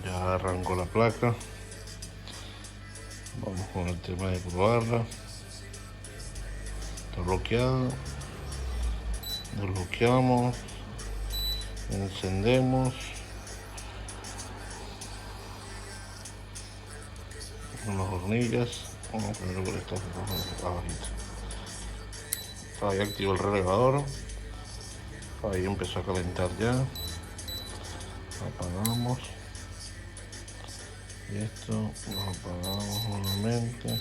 Ya arrancó la placa. Vamos con el tema de probarla. Está bloqueado. Desbloqueamos. Encendemos. Unas hornillas. Vamos primero por esta abajita. Ahí activo el relegador. Ahí empezó a calentar ya. Apagamos. Y esto lo apagamos nuevamente.